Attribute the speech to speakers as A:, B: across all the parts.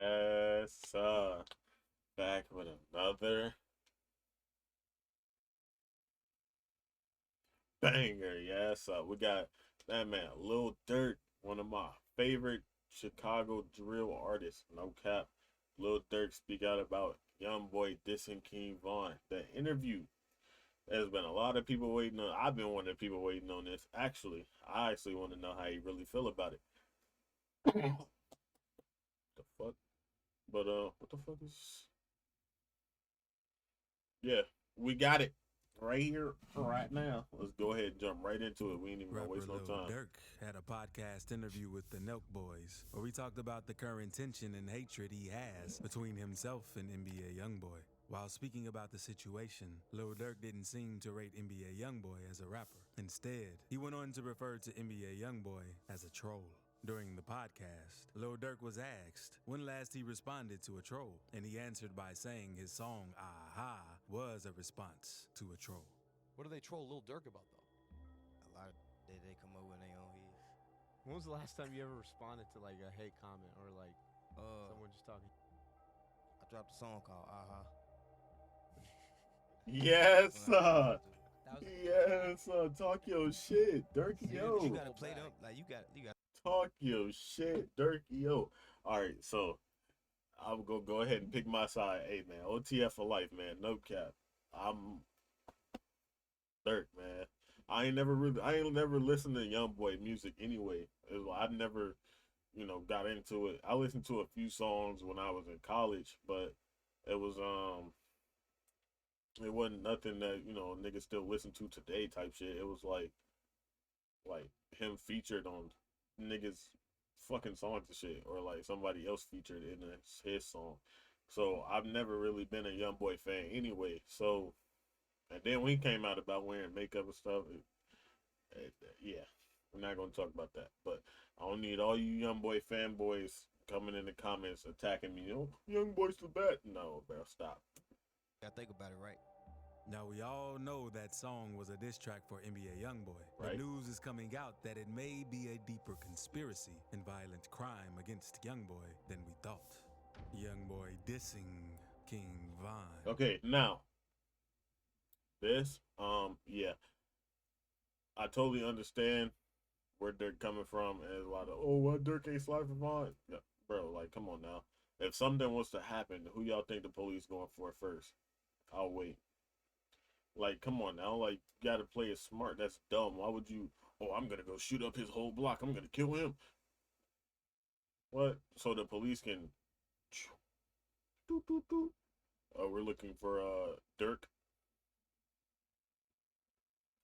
A: Yes, back with another banger. Yes, we got that man, Lil Durk, one of my favorite Chicago drill artists. No cap, Lil Durk speak out about young boy dissing King Von. The interview. There's been a lot of people waiting on. I've been one of the people waiting on this. Actually, I actually want to know how you really feel about it. The fuck? But what the fuck is? Yeah, we got it right here, right now. Let's go ahead and jump right into it. We ain't even gonna
B: Rapper
A: waste no
B: Lil
A: time.
B: Durk had a podcast interview with the Nelk Boys where we talked about the current tension and hatred he has between himself and NBA YoungBoy. While speaking about the situation, Lil Durk didn't seem to rate NBA YoungBoy as a rapper. Instead, he went on to refer to NBA YoungBoy as a troll. During the podcast, Lil Durk was asked when last he responded to a troll, and he answered by saying his song Aha was a response to a troll.
C: What do they troll Lil Durk about though?
D: A lot of they come up with their own hits.
C: When was the last time you ever responded to like a hate comment or like someone just talking?
D: I dropped a song called Aha.
A: Yes,
D: That's when I responded to. That was
A: yes, talk your shit, Durky
D: you
A: yo.
D: gotta play them like you got.
A: Talk your shit, Durky yo. All right, so I'm gonna go ahead and pick my side. Hey man, OTF for life, man. No cap. I'm Durk, man. I ain't never listened to Young Boy music anyway. I never, got into it. I listened to a few songs when I was in college, but it was it wasn't nothing that niggas still listen to today type shit. It was like him featured on niggas fucking songs and shit, or like somebody else featured in his song. So I've never really been a Young Boy fan anyway. So and then when he came out about wearing makeup and stuff, yeah, we're not gonna talk about that. But I don't need all you Young Boy fanboys coming in the comments attacking me. Oh, Young Boy's the best. No, bro, stop.
D: You gotta think about it, right?
B: Now, we all know that song was a diss track for NBA YoungBoy.
A: Right.
B: But news is coming out that it may be a deeper conspiracy and violent crime against YoungBoy than we thought. YoungBoy dissing King Von.
A: Okay, now this, yeah, I totally understand where they're coming from, and a lot of why Dirk ain't slide for Vaughn, yeah, bro. Like, come on now. If something was to happen, who y'all think the police going for first? I'll wait. Like, come on now. Like, you gotta play it smart. That's dumb. Why would you? Oh, I'm gonna go shoot up his whole block. I'm gonna kill him. What? So the police can. Oh, we're looking for Dirk.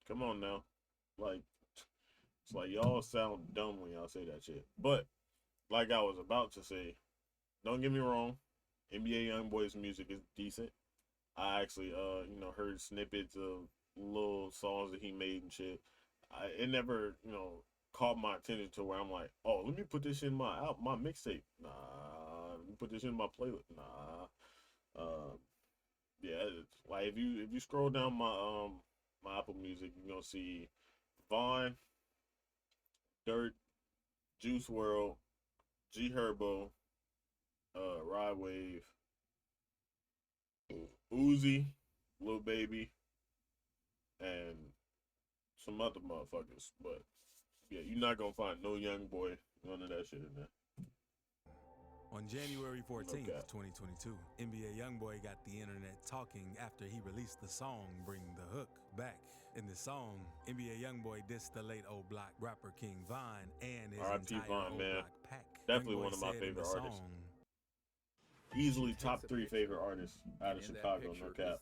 A: Come on now. Like, it's like y'all sound dumb when y'all say that shit. But like I was about to say, don't get me wrong, NBA YoungBoy's music is decent. I actually heard snippets of little songs that he made and shit. It never caught my attention to where I'm like, oh, let me put this in my mixtape. Nah, let me put this in my playlist. Nah, yeah, it's like if you scroll down my Apple Music, you're gonna see Vaughn, Dirt, Juice World, G Herbo, Rod Wave, Uzi, Lil Baby, and some other motherfuckers. But yeah, you're not gonna find no Young Boy, none of that shit in there.
B: On January 14th,
A: Okay.
B: 2022, NBA YoungBoy got the internet talking after he released the song Bring the Hook Back. In the song, NBA YoungBoy dissed the late O Block rapper King Von and his
A: R.I.P.
B: entire
A: Von,
B: O
A: man.
B: Block pack.
A: Definitely
B: YoungBoy
A: one of my
B: said in
A: favorite
B: the
A: artists.
B: song,
A: Easily top 3 favorite artists out of Chicago, no cap.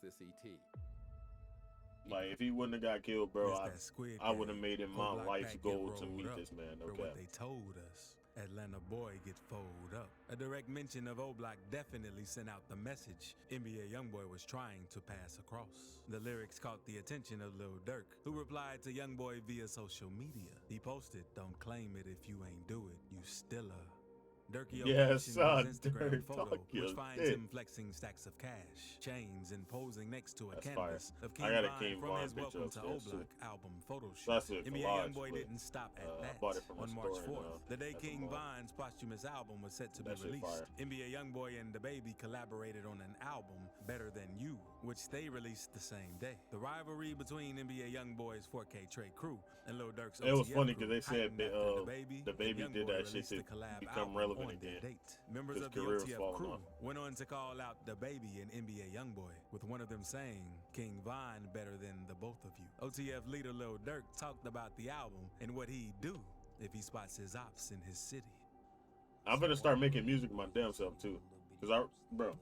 A: Like if he wouldn't have got killed, bro,
B: It's that squid
A: I would have
B: game.
A: made it
B: O
A: my
B: Block
A: life's
B: pack get
A: goal to
B: rolled
A: meet
B: up,
A: this man, no
B: or
A: cap.
B: what they told us. Atlanta boy get fold up. A direct mention of O Block definitely sent out the message NBA YoungBoy was trying to pass across. The lyrics caught the attention of Lil Durk, who replied to YoungBoy via social media. He posted, "Don't claim it if you ain't do it, you still a." Durkio
A: Yes,
B: captioned his Instagram
A: Durk,
B: photo,
A: talk your
B: which finds
A: shit.
B: him flexing stacks of cash, chains, and posing next to a
A: That's
B: canvas
A: fire.
B: of King
A: I got a
B: Von
A: King
B: from
A: Von
B: his
A: picture
B: Welcome to
A: upstairs,
B: O-Block
A: too.
B: album photo shoot.
A: That's a
B: NBA
A: collage
B: YoungBoy
A: flip.
B: didn't stop at
A: I
B: that.
A: bought it from a
B: On March
A: store
B: 4th, the day
A: at the
B: King
A: mall.
B: Von's posthumous album was set to be
A: That shit
B: released,
A: fire.
B: NBA YoungBoy and DaBaby collaborated on an album, Better Than You, which they released the same day. The rivalry between NBA YoungBoy's 4K Trey crew and Lil Durk's OTF
A: It was funny
B: crew
A: because they said
B: heightened after DaBaby
A: DaBaby
B: and
A: did
B: YoungBoy
A: that shit
B: released
A: to
B: the collab
A: become
B: album
A: relevant
B: on their
A: again.
B: date. Members
A: His
B: of the
A: career was
B: OTF
A: falling
B: crew
A: off.
B: went on to call out DaBaby and NBA YoungBoy, with one of them saying, King Von better than the both of you. OTF leader Lil Durk talked about the album and what he'd do if he spots his ops in his city.
A: I better start making music my damn self too. Cause bro,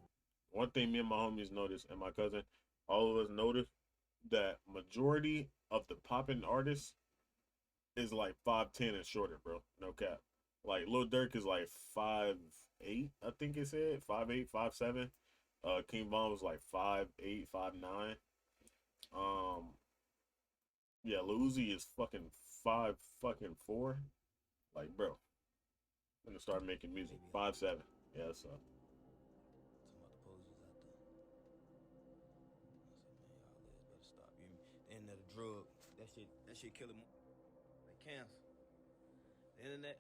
A: one thing me and my homies noticed, and my cousin, all of us noticed that majority of the poppin' artists is like 5'10" and shorter, bro. No cap. Like Lil Durk is like 5'8", I think it said 5'8", 5'7". King Von was like 5'8", 5'9". Yeah, Lil Uzi is fucking 5'4". Like, bro, I'm gonna start making music. 5'7". Yeah, so.
D: And the drug, that shit kill him like cancer. The internet.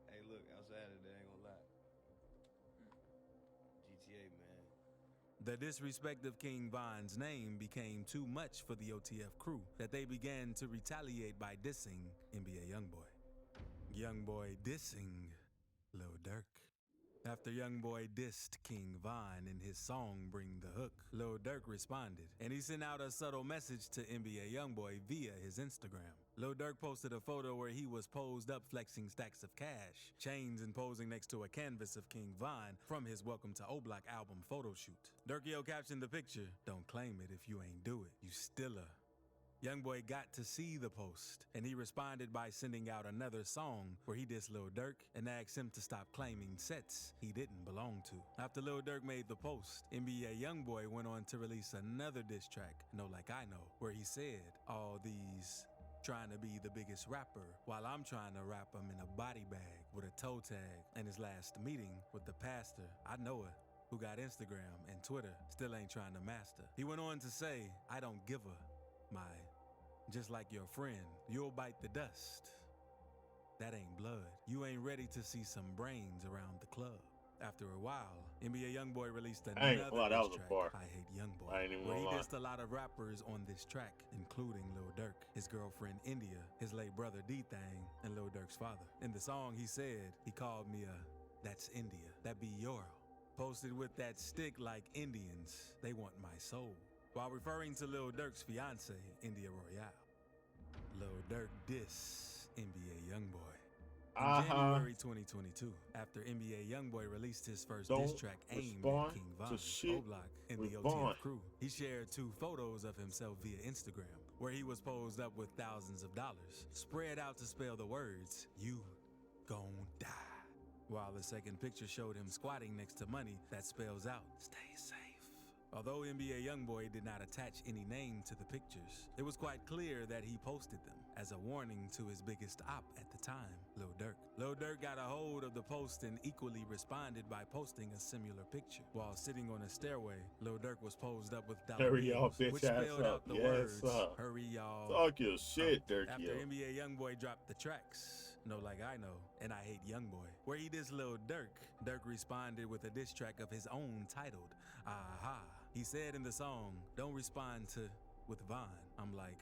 D: Hey, look, outside of that, I ain't gonna lie. GTA, man.
B: The disrespect of King Von's name became too much for the OTF crew that they began to retaliate by dissing NBA YoungBoy. YoungBoy dissing Lil Durk. After YoungBoy dissed King Von in his song Bring the Hook, Lil Durk responded, and he sent out a subtle message to NBA YoungBoy via his Instagram. Lil Durk posted a photo where he was posed up flexing stacks of cash, chains, and posing next to a canvas of King Von from his Welcome to O-Block album photo shoot. Durkio captioned the picture, "Don't claim it if you ain't do it. You still a." YoungBoy got to see the post, and he responded by sending out another song where he dissed Lil Durk and asked him to stop claiming sets he didn't belong to. After Lil Durk made the post, NBA YoungBoy went on to release another diss track, Know Like I Know, where he said, all these trying to be the biggest rapper while I'm trying to wrap him in a body bag with a toe tag. In his last meeting with the pastor, I know her, who got Instagram and Twitter, still ain't trying to master. He went on to say, I don't give a my. Just like your friend, you'll bite the dust. That ain't blood. You ain't ready to see some brains around the club. After a while, NBA YoungBoy released another
A: I ain't gonna lie, that was a
B: diss track,
A: bar.
B: I Hate YoungBoy,
A: I ain't even
B: where he
A: gonna lie.
B: dissed a lot of rappers on this track, including Lil Durk, his girlfriend India, his late brother D-Thang, and Lil Durk's father. In the song, he said, he called me that's India, that be Euro. Posted with that stick like Indians, they want my soul. While referring to Lil Durk's fiance, India Royale. Lil Durk diss NBA YoungBoy. In January 2022, after NBA YoungBoy released his first diss track aimed at King Von, O-Block, and the OTF crew, he shared 2 photos of himself via Instagram, where he was posed up with thousands of dollars, spread out to spell the words, "You gon' die," while the second picture showed him squatting next to money that spells out, "Stay safe." Although NBA YoungBoy did not attach any name to the pictures, it was quite clear that he posted them as a warning to his biggest op at the time, Lil Durk. Lil Durk got a hold of the post and equally responded by posting a similar picture. While sitting on a stairway, Lil Durk was posed up with dollar
A: Hurry y'all
B: bills,
A: bitch
B: which
A: ass
B: spelled
A: up.
B: out the
A: Yes,
B: words,
A: sir.
B: "Hurry y'all."
A: Talk your shit, Durkio.
B: After NBA YoungBoy dropped the tracks, Know Like I Know, and I Hate YoungBoy, where he dissed Lil Durk, Durk responded with a diss track of his own titled, Aha. He said in the song, don't respond to with Von. I'm like,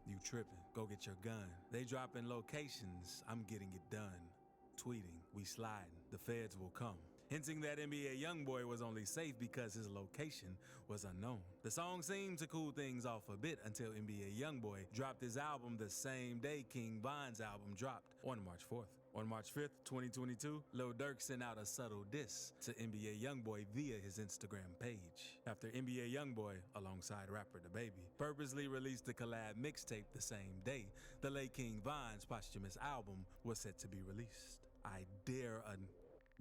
B: you tripping, go get your gun. They dropping locations, I'm getting it done. Tweeting, we sliding, the feds will come. Hinting that NBA YoungBoy was only safe because his location was unknown. The song seemed to cool things off a bit until NBA YoungBoy dropped his album the same day King Von's album dropped on March 4th. On March 5th, 2022, Lil Durk sent out a subtle diss to NBA YoungBoy via his Instagram page. After NBA YoungBoy, alongside rapper DaBaby, purposely released the collab mixtape the same day the late King Von's posthumous album was set to be released. I dare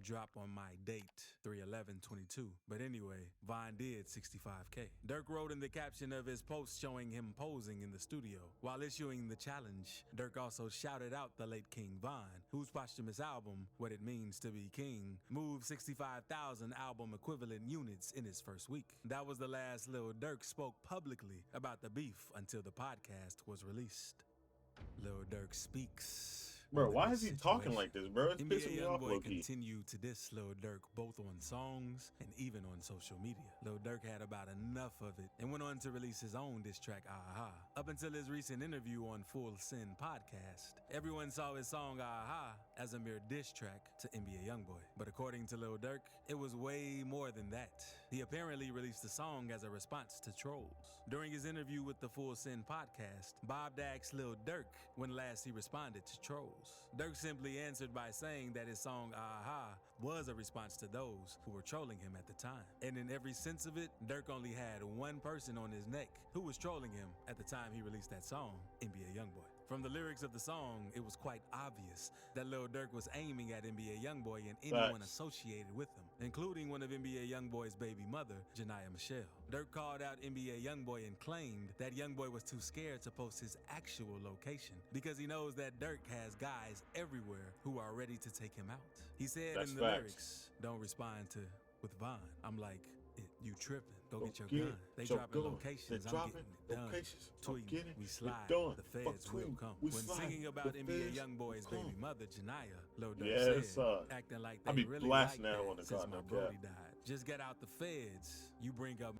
B: Drop on my date, 3/11/22. But anyway, Vine did 65K. Durk wrote in the caption of his post showing him posing in the studio. While issuing the challenge, Durk also shouted out the late King Von, whose posthumous album, What It Means to Be King, moved 65,000 album equivalent units in his first week. That was the last Lil Durk spoke publicly about the beef until the podcast was released. Lil Durk speaks.
A: Bro, why is he talking like this, bro? It's pissing me
B: NBA
A: off,
B: YoungBoy
A: low-key.
B: continued to diss Lil Durk both on songs and even on social media. Lil Durk had about enough of it and went on to release his own diss track, Aha. Up until his recent interview on Full Sin podcast, everyone saw his song, Aha, as a mere diss track to NBA YoungBoy. But according to Lil Durk, it was way more than that. He apparently released the song as a response to trolls. During his interview with the Full Sin podcast, Bob asked Lil Durk when last he responded to trolls. Durk simply answered by saying that his song Aha was a response to those who were trolling him at the time. And in every sense of it, Durk only had one person on his neck who was trolling him at the time he released that song, NBA YoungBoy. From the lyrics of the song, it was quite obvious that Lil Durk was aiming at NBA YoungBoy and anyone associated with him, including one of NBA YoungBoy's baby mother, Janiyah Michelle. Durk called out NBA YoungBoy and claimed that YoungBoy was too scared to post his actual location because he knows that Durk has guys everywhere who are ready to take him out. He said in the lyrics, "Don't respond to with Vine." I'm like, you tripping. Go get your gun. They dropping locations. I'm getting it done. Tweeting, we slide. The feds will come. When singing about NBA YoungBoy's baby mother, Janiyah, Lil Durk said, acting like they really like that since my brody died. Just get out the feds. You bring up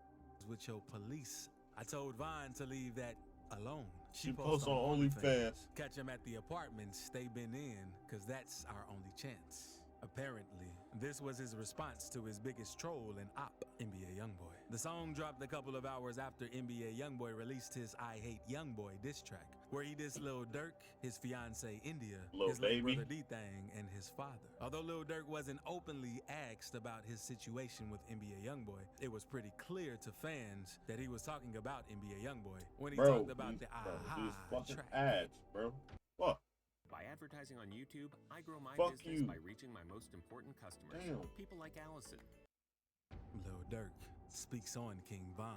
B: with your police. I told Vine to leave that alone. She posts on OnlyFans. Catch him at the apartments they been in, cause that's our only chance. Apparently, this was his response to his biggest troll and op, NBA YoungBoy. The song dropped a couple of hours after NBA YoungBoy released his I Hate YoungBoy diss track, where he dissed Lil Durk, his fiancée India, his late brother D-Thang, and his father. Although Lil Durk wasn't openly asked about his situation with NBA YoungBoy, it was pretty clear to fans that he was talking about NBA YoungBoy when he talked about the Aha track.
A: Ads, bro. Fuck.
E: By advertising on YouTube, I grow my
A: Fuck
E: business
A: you.
E: by reaching my most important customers, people like Allison.
B: Lil Durk speaks on King Von.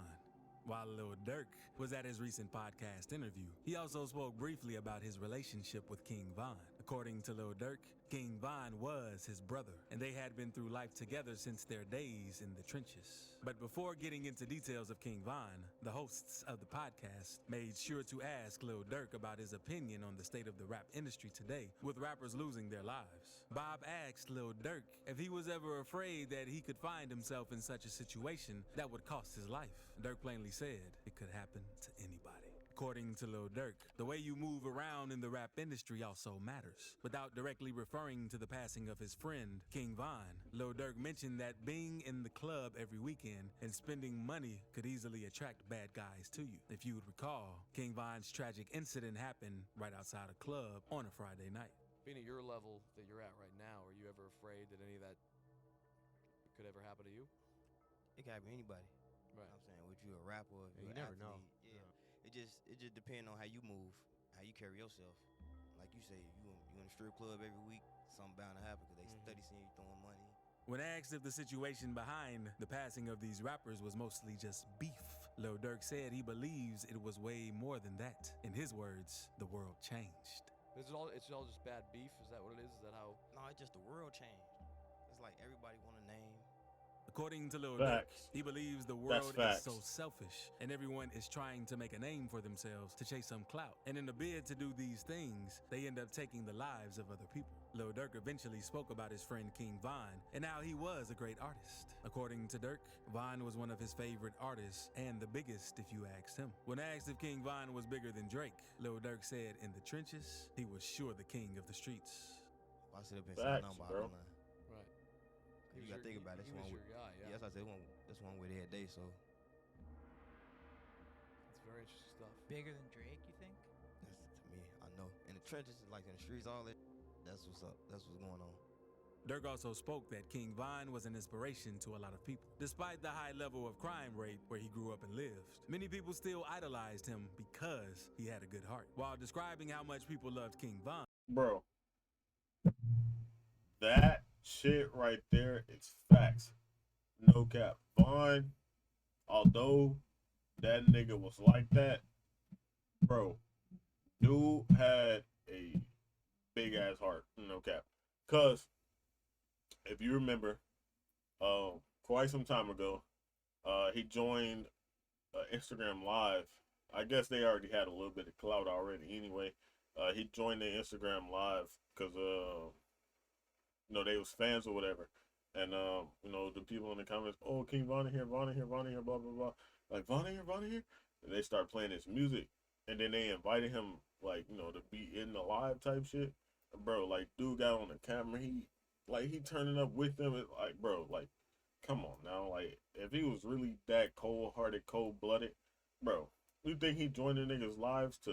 B: While Lil Durk was at his recent podcast interview, he also spoke briefly about his relationship with King Von. According to Lil Durk, King Von was his brother, and they had been through life together since their days in the trenches. But before getting into details of King Von, the hosts of the podcast made sure to ask Lil Durk about his opinion on the state of the rap industry today, with rappers losing their lives. Bob asked Lil Durk if he was ever afraid that he could find himself in such a situation that would cost his life. Durk plainly said it could happen to anybody. According to Lil Durk, the way you move around in the rap industry also matters. Without directly referring to the passing of his friend, King Von, Lil Durk mentioned that being in the club every weekend and spending money could easily attract bad guys to you. If you would recall, King Von's tragic incident happened right outside a club on a Friday night.
C: Being at your level that you're at right now, are you ever afraid that any of that could ever happen to you?
D: It could happen to anybody.
C: Right.
D: You know what I'm saying? Would you a rapper? If
C: Yeah,
D: you
C: you never know.
D: Yeah. It just depends on how you move, how you carry yourself. Like you say, you in a strip club every week, something bound to happen because they study seeing you throwing money.
B: When asked if the situation behind the passing of these rappers was mostly just beef, Lil Durk said he believes it was way more than that. In his words, the world changed.
C: It's all just bad beef? Is that what it is? Is that how?
D: No, it's just the world changed. It's like everybody want a name.
B: According to Lil Durk,
A: Facts.
B: he believes the world is
A: facts.
B: so selfish and everyone is trying to make a name for themselves to chase some clout. And in the bid to do these things, they end up taking the lives of other people. Lil Durk eventually spoke about his friend King Von and how he was a great artist. According to Durk, Von was one of his favorite artists and the biggest if you asked him. When asked if King Von was bigger than Drake, Lil Durk said in the trenches, he was sure the king of the streets.
D: If I sit up and say
A: Facts,
D: nothing
A: bro.
D: about it,
C: Right.
D: you gotta think about it.
C: He was your guy, yeah.
D: Yes, I said that's one way every day. So
C: It's very interesting stuff.
F: Bigger than Drake, you think?
D: that's to me, I know. In the trenches, like in the streets, all that. That's what's up. That's what's going on.
B: Durk also spoke that King Von was an inspiration to a lot of people. Despite the high level of crime rate where he grew up and lived, many people still idolized him because he had a good heart. While describing how much people loved King Von,
A: Bro. That shit right there. It's facts. No cap. Vaughn, although that nigga was like that, bro, dude had a big ass heart. No cap. Cause if you remember, quite some time ago, he joined Instagram Live. I guess they already had a little bit of clout already. Anyway, he joined the Instagram Live because they was fans or whatever. And the people in the comments, oh, King Von here, Von here, Von here, blah blah blah. Like Von here, Von here. And they start playing his music, and then they invited him like to be in the live type shit. Bro, like dude got on the camera, he turning up with them. It's like, bro, like, come on now, like if he was really that cold hearted, cold blooded, bro, you think he joined the niggas lives to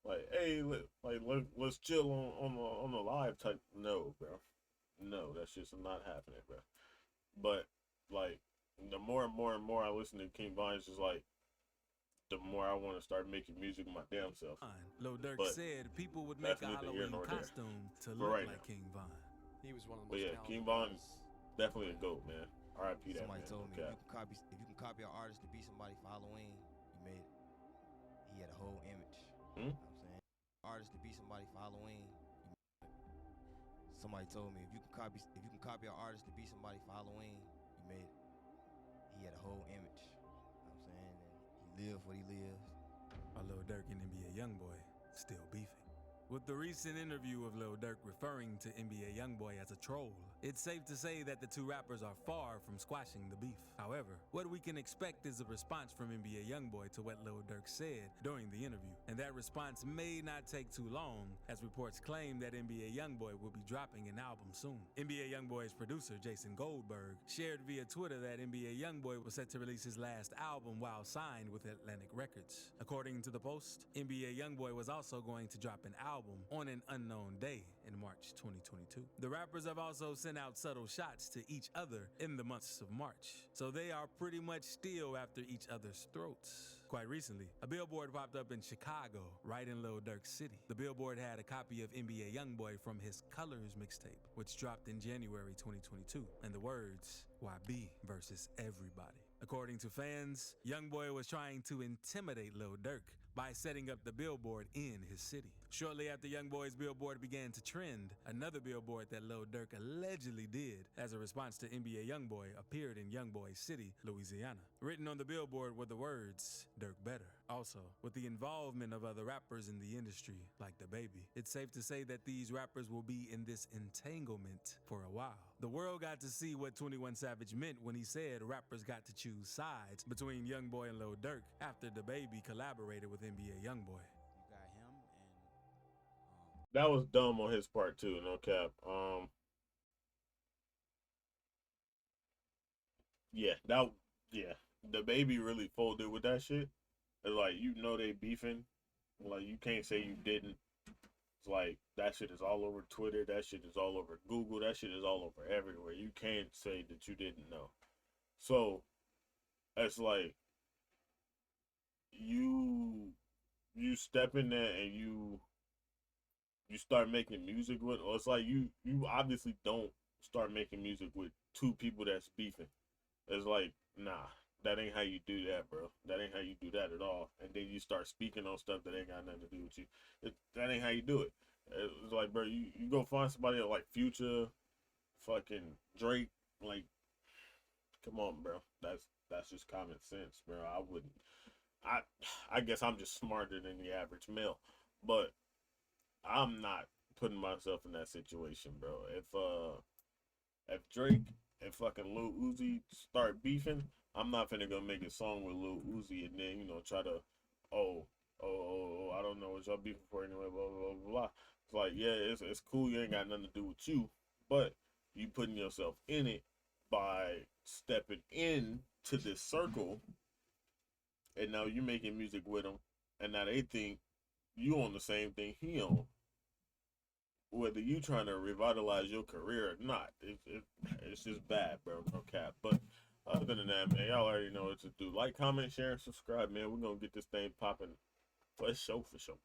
A: like, hey, let's chill on the live type? No, bro, no, that's just not happening, bro. But like the more and more and more I listen to King Von, it's just like the more I want to start making music my damn self.
B: Lil Durk
A: But
B: said people would
A: that's
B: make a
A: neither here
B: Halloween
A: nor there
B: costume to
A: for
B: look
A: right
B: like
A: now.
B: King Von.
C: He was one of the
A: But
C: most
A: yeah,
C: talented
A: King Von
C: guys.
A: definitely a goat, man. R.I.P. that
D: Somebody
A: man.
D: told me
A: Okay.
D: if you can copy an artist to be somebody for Halloween, you made it. He had a whole image. You know what I'm saying? Artist to be somebody for Halloween, you made it. Somebody told me if you can copy an artist to be somebody for Halloween, you made it. He had a whole image. You know what I'm saying? And he lived what he lives.
B: Lil Durk and NBA YoungBoy still beefing. With the recent interview of Lil Durk referring to NBA YoungBoy as a troll, it's safe to say that the two rappers are far from squashing the beef. However, what we can expect is a response from NBA YoungBoy to what Lil Durk said during the interview, and that response may not take too long, as reports claim that NBA YoungBoy will be dropping an album soon. NBA YoungBoy's producer, Jason Goldberg, shared via Twitter that NBA YoungBoy was set to release his last album while signed with Atlantic Records. According to the post, NBA YoungBoy was also going to drop an album on an unknown day in March 2022. The rappers have also sent out subtle shots to each other in the months of March, so they are pretty much still after each other's throats. Quite recently, a billboard popped up in Chicago, right in Lil Durk's city. The billboard had a copy of NBA YoungBoy from his Colors mixtape, which dropped in January 2022, and the words, YB versus everybody. According to fans, YoungBoy was trying to intimidate Lil Durk by setting up the billboard in his city. Shortly after YoungBoy's billboard began to trend, another billboard that Lil Durk allegedly did as a response to NBA YoungBoy appeared in YoungBoy's city, Louisiana. Written on the billboard were the words, Durk better. Also, with the involvement of other rappers in the industry, like DaBaby, it's safe to say that these rappers will be in this entanglement for a while. The world got to see what 21 Savage meant when he said rappers got to choose sides between YoungBoy and Lil Durk after DaBaby collaborated with NBA YoungBoy.
D: You got him and
A: That was dumb on his part too, no cap. Yeah, DaBaby really folded with that shit. It's like they beefing, like you can't say you didn't. It's like that shit is all over Twitter, that shit is all over Google, that shit is all over everywhere. You can't say that you didn't know. So it's like you step in there and you start making music with, or it's like you obviously don't start making music with two people that's beefing. It's like, nah, that ain't how you do that, bro. That ain't how you do that at all. And then you start speaking on stuff that ain't got nothing to do with you. That ain't how you do it. It's like, bro, you go find somebody like Future, fucking Drake, like, come on, bro. That's just common sense, bro. I guess I'm just smarter than the average male, but I'm not putting myself in that situation, bro. If Drake and fucking Lil Uzi start beefing, I'm not finna go make a song with Lil Uzi and then try to I don't know what y'all beefing for anyway, blah blah blah blah. It's like, yeah, it's cool. You ain't got nothing to do with you, but you putting yourself in it by stepping in to this circle, and now you making music with them, and now they think you on the same thing he on. Whether you trying to revitalize your career or not, it's just bad, bro. No cap. But other than that, man, y'all already know what to do. Like, comment, share, and subscribe, man. We're gonna get this thing popping for sure, for sure.